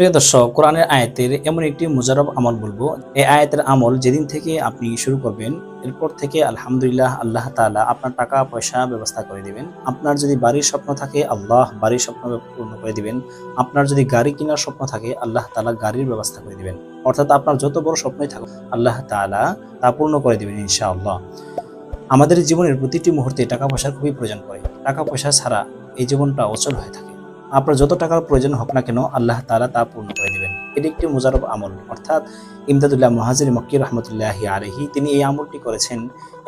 প্রিয় দর্শক, কোরআনের আয়াতের এমন একটি মুজাররব আমল বলবো। এই আয়াতের আমল যেদিন থেকে আপনি শুরু করবেন, এরপর থেকে আলহামদুলিল্লাহ আল্লাহ তাআলা আপনার টাকা পয়সা ব্যবস্থা করে দিবেন। আপনার যদি বাড়ির স্বপ্ন থাকে, আল্লাহ বাড়ির স্বপ্ন পূর্ণ করে দিবেন। আপনার যদি গাড়ি কেনার স্বপ্ন থাকে, আল্লাহ তাআলা গাড়ির ব্যবস্থা করে দিবেন। অর্থাৎ আপনার যত বড় স্বপ্নই থাকুক, আল্লাহ তাআলা তা পূর্ণ করে দিবেন ইনশাআল্লাহ। আমাদের জীবনের প্রতিটি মুহূর্তে টাকা পয়সার খুবই প্রয়োজন পড়ে। টাকা পয়সা ছাড়া এই জীবনটা অচল হয়ে থাকে। আপনার যত টাকার প্রয়োজন হোক না কেন, আল্লাহ তাআলা তা পূর্ণ করে দিবেন। এটি একটি মুজাররব আমল। অর্থাৎ ইমদাদুল্লাহ মুহাজির মক্কি রহমতুল্লাহি আলাইহি তিনি এই আমলটি করেছেন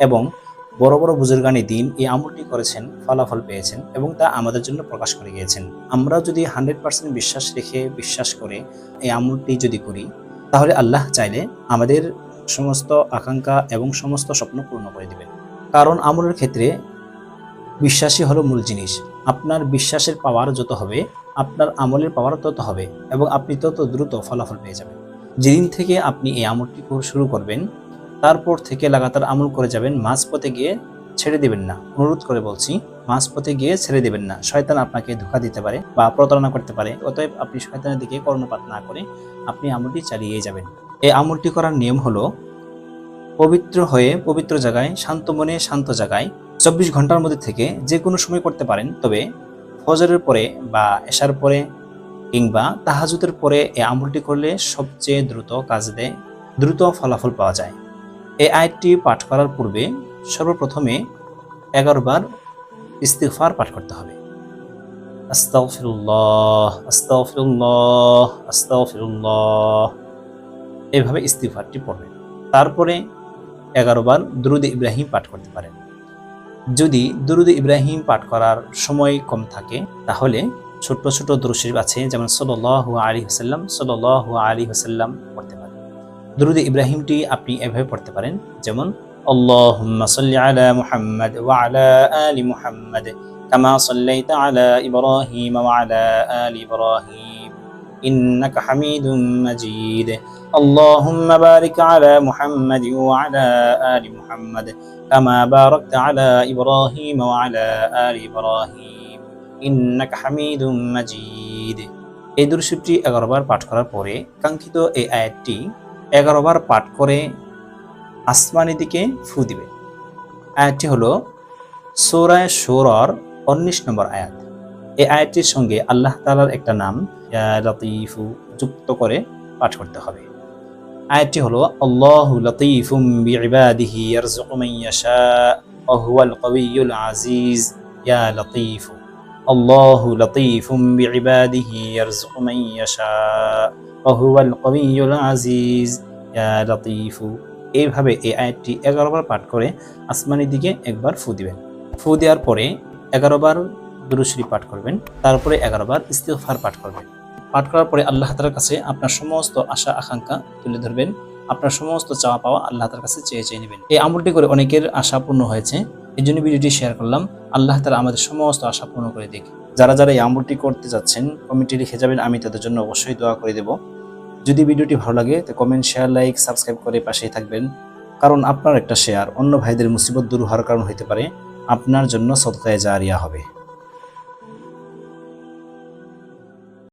এবং বড় বড় বুজুর্গানি দিন এই আমলটি করেছেন, ফলাফল পেয়েছেন এবং তা আমাদের জন্য প্রকাশ করে গিয়েছেন। আমরা যদি 100% বিশ্বাস করে এই আমলটি যদি করি, তাহলে আল্লাহ চাইলে আমাদের সমস্ত আকাঙ্ক্ষা এবং সমস্ত স্বপ্ন পূর্ণ করে দিবেন। কারণ আমলের ক্ষেত্রে বিশ্বাসই হলো মূল জিনিস। আপনার বিশ্বাসের পাওয়ার যত হবে, আপনার আমলের পাওয়ার তত হবে এবং আপনি তত দ্রুত ফলাফল পেয়ে যাবেন। যেদিন থেকে আপনি এই আমলটি শুরু করবেন, তারপর থেকে লাগাতার আমল করে যাবেন। মাঝপথে গিয়ে ছেড়ে দিবেন না। অনুরোধ করে বলছি, মাঝপথে গিয়ে ছেড়ে দিবেন না। শয়তান আপনাকে ধোঁকা দিতে পারে বা প্রতারণা করতে পারে। অতএব আপনি শয়তানের দিকে কর্ণপাত না করে আপনি আমলটি চালিয়ে যাবেন। এই আমলটি করার নিয়ম হলো, পবিত্র হয়ে পবিত্র জায়গায়, শান্ত মনে শান্ত জায়গায় 24 ঘন্টার মধ্যে থেকে যে কোনো সময় করতে পারেন। তবে ফজরের পরে বা এশার পরে কিংবা তাহাজ্জুদের পরে এই আমলটি করলে সবচেয়ে দ্রুত কাজ দেয়, দ্রুত ফলাফল পাওয়া যায়। এই আয়াতটি পাঠ করার পূর্বে সর্বপ্রথমে 11 বার ইস্তিগফার পাঠ করতে হবে। আস্তাগফিরুল্লাহ আস্তাগফিরুল্লাহ আস্তাগফিরুল্লাহ, এভাবে ইস্তিগফারটি পড়বেন। তারপরে 11 বার দুরূদ ইব্রাহিম পাঠ করতে পারেন। যদি দুরূদ ইব্রাহিম পাঠ করার সময় কম থাকে, তাহলে ছোট ছোট দুরূদ শরীফ আছে, যেমন সাল্লাল্লাহু আলাইহি ওয়াসাল্লাম সাল্লাল্লাহু আলাইহি ওয়াসাল্লাম পড়তে পারেন। দুরূদ ইব্রাহিমটি আপনি এভাবে পড়তে পারেন, যেমন আল্লাহুম্মা সাল্লি আলা মুহাম্মাদ ওয়া আলা আলি মুহাম্মাদ কামা সাল্লাইতা আলা ইব্রাহিম ওয়া আলা আলি ইব্রাহিম ইন্নাকা হামিদুম মাজিদ। আল্লাহুম্মা বারিক আলা মুহাম্মাদ ওয়া আলা আলি মুহাম্মাদ কামা বারাকতা আলা ইব্রাহিম ওয়া আলা আলি ইব্রাহিম ইন্নাকা হামিদুম মাজিদ। এই দুরূদ শরীফটি 11 বার পাঠ করার পরে কাঙ্ক্ষিত এই আয়াতটি 11 বার পাঠ করে আসমানের দিকে ফু দিবে। আয়াতটি হলো সূরা শুরার 19 নম্বর আয়াত। এই আয়াতটির সঙ্গে আল্লাহ তাআলার একটা নাম ইয়া লতীফু যুক্ত করে পাঠ করতে হবে। আয়াতটি হলো আল্লাহু লতীফুম বিইবাদিহি ইয়ারযুকু মান ইয়াশা ওয়া হুয়াল কাউইয়ুল আজিজ ইয়া লতীফু। আল্লাহু লতীফুম বিইবাদিহি ইয়ারযুকু মান ইয়াশা ওয়া হুয়াল কাউইয়ুল আজিজ ইয়া লতীফু। এইভাবে এই আয়াতটি 11 বার পাঠ করে আসমানের দিকে একবার ফু দিবেন। ফু দেওয়ার পরে 11 বার দুরূদ শরীফ পাঠ করবেন। তারপরে 11 বার ইস্তিগফার পাঠ করবেন। পাঠ করার পরে আল্লাহ তাআলার কাছে আপনার সমস্ত আশা আকাঙ্ক্ষা তুলে ধরবেন। আপনার সমস্ত চাওয়া পাওয়া আল্লাহ তাআলার কাছে চেয়ে নেবেন। এই আমলটি করে অনেকের আশা পূর্ণ হয়েছে, এই জন্য ভিডিওটি শেয়ার করলাম। আল্লাহ তাআলা আমাদের সমস্ত আশা পূর্ণ করে দিক। যারা যারা এই আমলটি করতে যাচ্ছেন, কমেন্টে লিখে যাবেন, আমি তাদের জন্য অবশ্যই দোয়া করে দেব। যদি ভিডিওটি ভালো লাগে তো কমেন্ট, শেয়ার, লাইক, সাবস্ক্রাইব করে পাশেই থাকবেন। কারণ আপনার একটা শেয়ার অন্য ভাইদের মুসিবত দূর হওয়ার কারণ হতে পারে, আপনার জন্য সদকায়ে জারিয়া হবে।